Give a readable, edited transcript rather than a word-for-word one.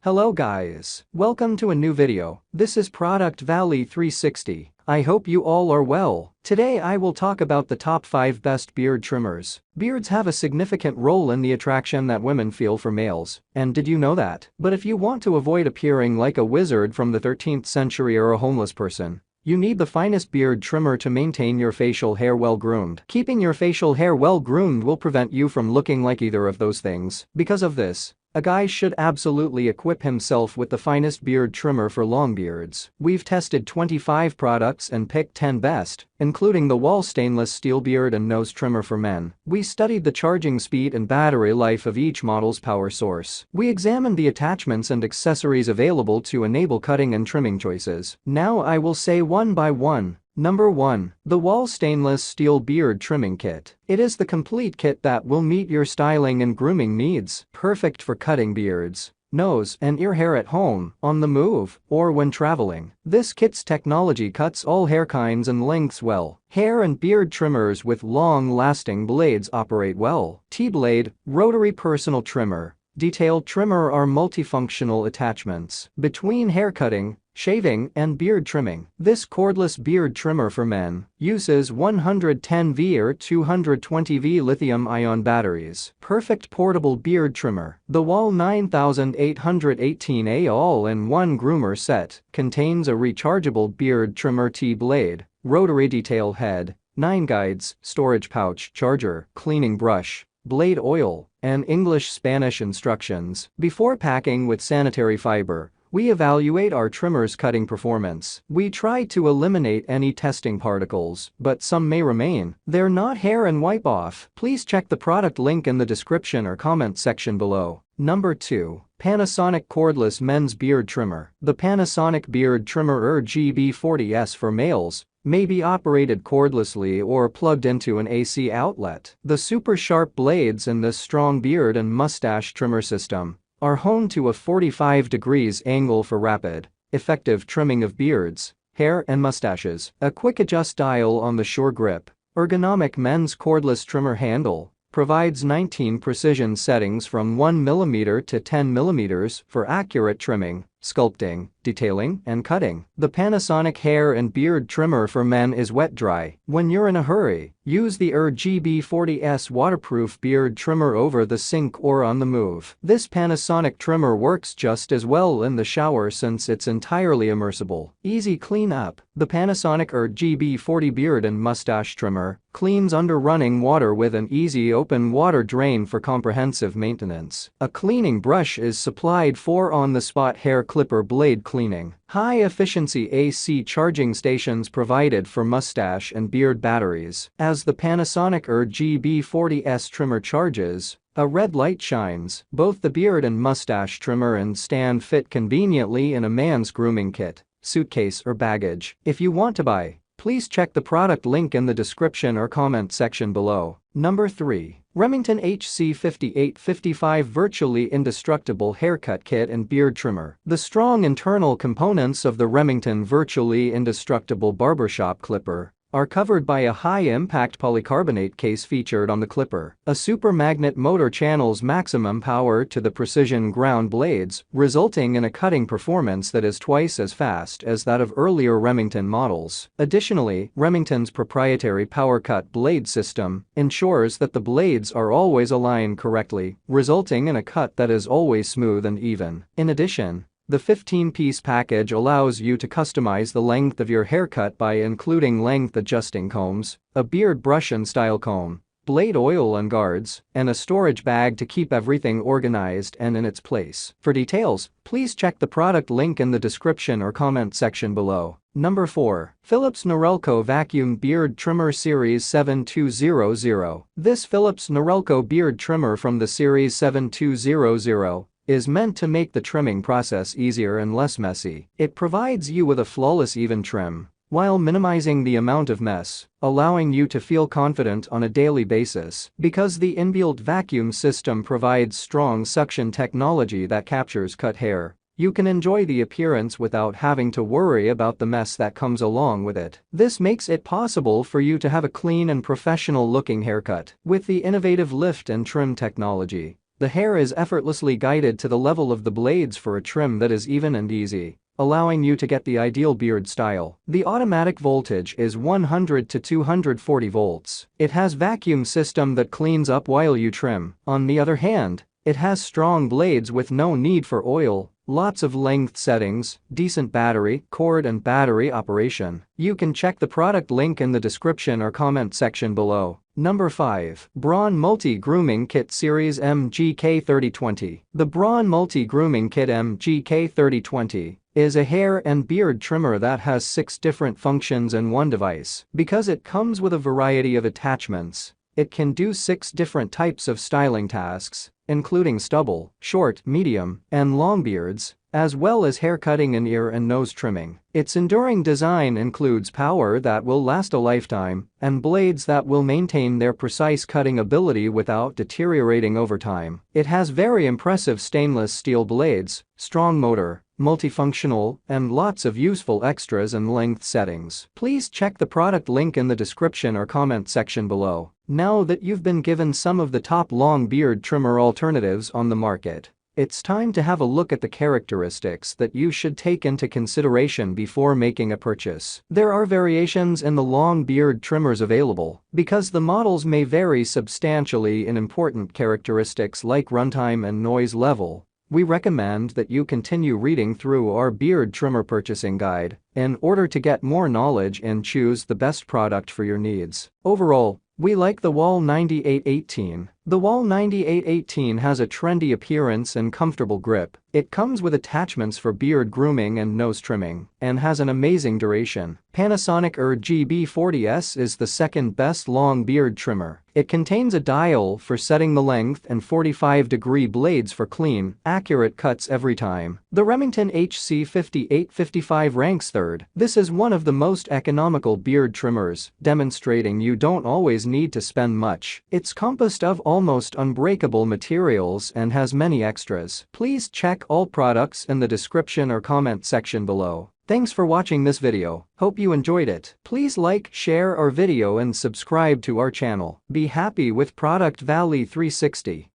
Hello guys, welcome to a new video. This is Product Valley 360. I hope you all are well. Today I will talk about the top 5 best beard trimmers. Beards have a significant role in the attraction that women feel for males, and did you know that? But if you want to avoid appearing like a wizard from the 13th century or a homeless person, you need the finest beard trimmer to maintain your facial hair well groomed. Keeping your facial hair well groomed will prevent you from looking like either of those things. Because of this, a guy should absolutely equip himself with the finest beard trimmer for long beards. We've tested 25 products and picked 10 best, including the Wahl stainless steel beard and nose trimmer for men. We studied the charging speed and battery life of each model's power source. We examined the attachments and accessories available to enable cutting and trimming choices. Now I will say one by one. Number 1. The Wahl Stainless Steel Beard Trimming Kit. It is the complete kit that will meet your styling and grooming needs, perfect for cutting beards, nose and ear hair at home, on the move, or when traveling. This kit's technology cuts all hair kinds and lengths well. Hair and beard trimmers with long-lasting blades operate well. T-blade, rotary personal trimmer, detailed trimmer are multifunctional attachments between hair cutting, shaving, and beard trimming. This cordless beard trimmer for men uses 110V or 220V lithium-ion batteries. Perfect portable beard trimmer. The Wahl 9818A all-in-one groomer set contains a rechargeable beard trimmer T-blade, rotary detail head, 9 guides, storage pouch, charger, cleaning brush, blade oil, and English-Spanish instructions. Before packing with sanitary fiber, we evaluate our trimmer's cutting performance. We try to eliminate any testing particles, but some may remain. They're not hair and wipe off. Please check the product link in the description or comment section below. Number 2. Panasonic Cordless Men's Beard Trimmer. The Panasonic Beard Trimmer RGB40S for males may be operated cordlessly or plugged into an AC outlet. The super sharp blades in this strong beard and mustache trimmer system are honed to a 45 degrees angle for rapid, effective trimming of beards, hair, and mustaches. A quick adjust dial on the sure grip, ergonomic men's cordless trimmer handle provides 19 precision settings from 1mm to 10mm for accurate trimming, sculpting, detailing, and cutting. The Panasonic hair and beard trimmer for men is wet-dry. When you're in a hurry, use the RGB40S waterproof beard trimmer over the sink or on the move. This Panasonic trimmer works just as well in the shower since it's entirely immersible. Easy cleanup. The Panasonic RGB40 beard and mustache trimmer cleans under running water with an easy open water drain for comprehensive maintenance. A cleaning brush is supplied for on-the-spot hair clipper blade cleaning. High-efficiency AC charging stations provided for mustache and beard batteries. As the Panasonic RGB40S trimmer charges, a red light shines. Both the beard and mustache trimmer and stand fit conveniently in a man's grooming kit, suitcase, or baggage. If you want to buy, please check the product link in the description or comment section below. Number 3. Remington HC5855 Virtually Indestructible Haircut Kit and Beard Trimmer. The strong internal components of the Remington Virtually Indestructible Barbershop Clipper are covered by a high-impact polycarbonate case featured on the clipper. A super magnet motor channels maximum power to the precision ground blades, resulting in a cutting performance that is twice as fast as that of earlier Remington models. Additionally, Remington's proprietary power cut blade system ensures that the blades are always aligned correctly, resulting in a cut that is always smooth and even. In addition, the 15-piece package allows you to customize the length of your haircut by including length-adjusting combs, a beard brush and style comb, blade oil and guards, and a storage bag to keep everything organized and in its place. For details, please check the product link in the description or comment section below. Number 4. Philips Norelco Vacuum Beard Trimmer Series 7200. This Philips Norelco beard trimmer from the Series 7200 is meant to make the trimming process easier and less messy. It provides you with a flawless even trim, while minimizing the amount of mess, allowing you to feel confident on a daily basis. Because the inbuilt vacuum system provides strong suction technology that captures cut hair, you can enjoy the appearance without having to worry about the mess that comes along with it. This makes it possible for you to have a clean and professional-looking haircut. With the innovative lift and trim technology, The hair is effortlessly guided to the level of the blades for a trim that is even and easy, allowing you to get the ideal beard style. The automatic voltage is 100 to 240 volts. It has vacuum system that cleans up while you trim. On the other hand, it has strong blades with no need for oil, lots of length settings, decent battery, cord and battery operation. You can check the product link in the description or comment section below. Number 5. Braun Multi-Grooming Kit Series MGK3020. The Braun Multi-Grooming Kit MGK3020 is a hair and beard trimmer that has 6 different functions in one device. Because it comes with a variety of attachments, it can do 6 different types of styling tasks, including stubble, short, medium, and long beards, as well as hair cutting and ear and nose trimming. Its enduring design includes power that will last a lifetime and blades that will maintain their precise cutting ability without deteriorating over time. It has very impressive stainless steel blades, strong motor, multifunctional, and lots of useful extras and length settings. Please check the product link in the description or comment section below. Now that you've been given some of the top long beard trimmer alternatives on the market, it's time to have a look at the characteristics that you should take into consideration before making a purchase. There are variations in the long beard trimmers available because the models may vary substantially in important characteristics like runtime and noise level. We recommend that you continue reading through our beard trimmer purchasing guide in order to get more knowledge and choose the best product for your needs. Overall, we like the Wahl 9818. The Wahl 9818 has a trendy appearance and comfortable grip. It comes with attachments for beard grooming and nose trimming and has an amazing duration. Panasonic GB40S is the second best long beard trimmer. It contains a dial for setting the length and 45-degree blades for clean, accurate cuts every time. The Remington HC5855 ranks third. This is one of the most economical beard trimmers, demonstrating you don't always need to spend much. It's composed of almost unbreakable materials and has many extras. Please check all products in the description or comment section below. Thanks for watching this video. Hope you enjoyed it. Please like, share our video and subscribe to our channel. Be happy with Product Valley 360.